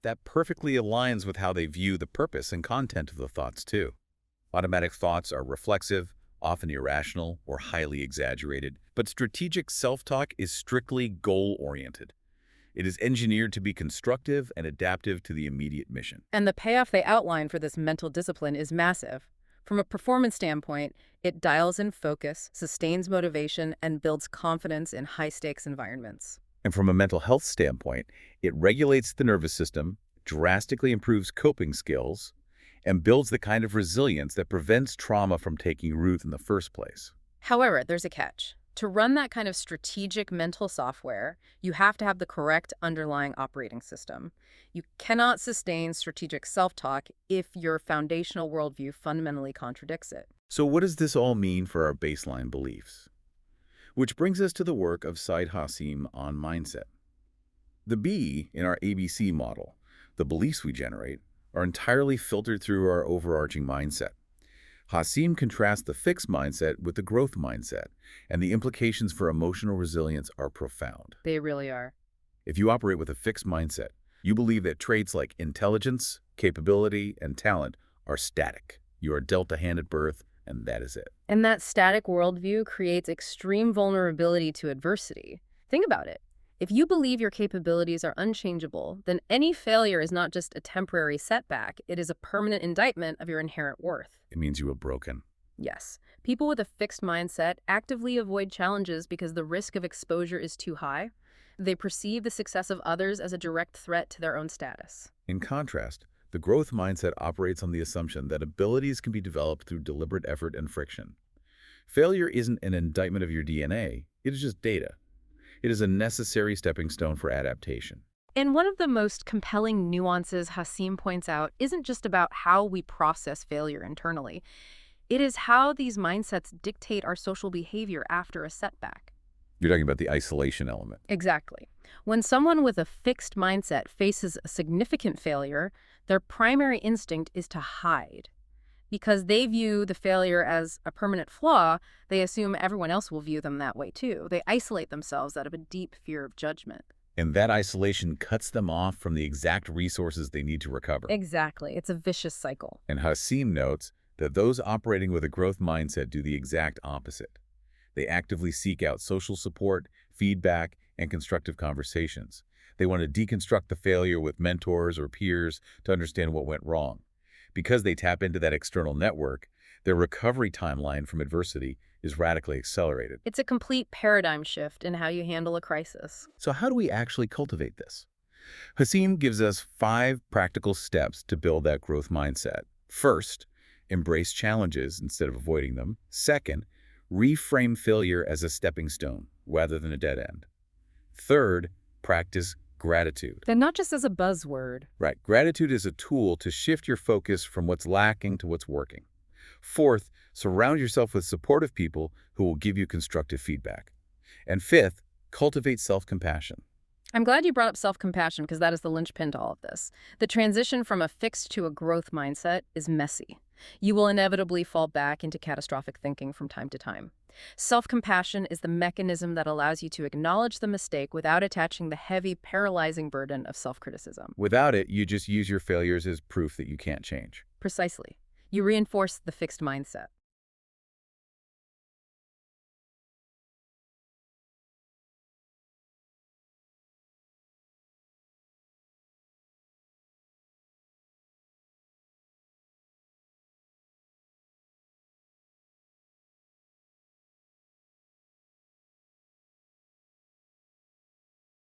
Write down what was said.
That perfectly aligns with how they view the purpose and content of the thoughts, too. Automatic thoughts are reflexive, often irrational, or highly exaggerated, but strategic self-talk is strictly goal-oriented. It is engineered to be constructive and adaptive to the immediate mission. And the payoff they outline for this mental discipline is massive. From a performance standpoint, it dials in focus, sustains motivation, and builds confidence in high-stakes environments. And from a mental health standpoint, it regulates the nervous system, drastically improves coping skills, and builds the kind of resilience that prevents trauma from taking root in the first place. However, there's a catch. To run that kind of strategic mental software, you have to have the correct underlying operating system. You cannot sustain strategic self-talk if your foundational worldview fundamentally contradicts it. So what does this all mean for our baseline beliefs? Which brings us to the work of Said Hassim on mindset. The B in our ABC model, the beliefs we generate, are entirely filtered through our overarching mindset. Hassim contrasts the fixed mindset with the growth mindset, and the implications for emotional resilience are profound. They really are. If you operate with a fixed mindset, you believe that traits like intelligence, capability, and talent are static. You are dealt a hand at birth, and that is it. And that static worldview creates extreme vulnerability to adversity. Think about it. If you believe your capabilities are unchangeable, then any failure is not just a temporary setback, it is a permanent indictment of your inherent worth. It means you are broken. Yes, people with a fixed mindset actively avoid challenges because the risk of exposure is too high. They perceive the success of others as a direct threat to their own status. In contrast, the growth mindset operates on the assumption that abilities can be developed through deliberate effort and friction. Failure isn't an indictment of your DNA, it is just data. It is a necessary stepping stone for adaptation. And one of the most compelling nuances Hassim points out isn't just about how we process failure internally. It is how these mindsets dictate our social behavior after a setback. You're talking about the isolation element. Exactly. When someone with a fixed mindset faces a significant failure, their primary instinct is to hide. Because they view the failure as a permanent flaw, they assume everyone else will view them that way too. They isolate themselves out of a deep fear of judgment. And that isolation cuts them off from the exact resources they need to recover. Exactly. It's a vicious cycle. And Hassim notes that those operating with a growth mindset do the exact opposite. They actively seek out social support, feedback, and constructive conversations. They want to deconstruct the failure with mentors or peers to understand what went wrong. Because they tap into that external network, their recovery timeline from adversity is radically accelerated. It's a complete paradigm shift in how you handle a crisis. So how do we actually cultivate this? Hassim gives us 5 practical steps to build that growth mindset. First, embrace challenges instead of avoiding them. Second, reframe failure as a stepping stone rather than a dead end. Third, practice gratitude. Then not just as a buzzword. Right. Gratitude is a tool to shift your focus from what's lacking to what's working. Fourth, surround yourself with supportive people who will give you constructive feedback. And fifth, cultivate self-compassion. I'm glad you brought up self-compassion because that is the linchpin to all of this. The transition from a fixed to a growth mindset is messy. You will inevitably fall back into catastrophic thinking from time to time. Self-compassion is the mechanism that allows you to acknowledge the mistake without attaching the heavy, paralyzing burden of self-criticism. Without it, you just use your failures as proof that you can't change. Precisely. You reinforce the fixed mindset.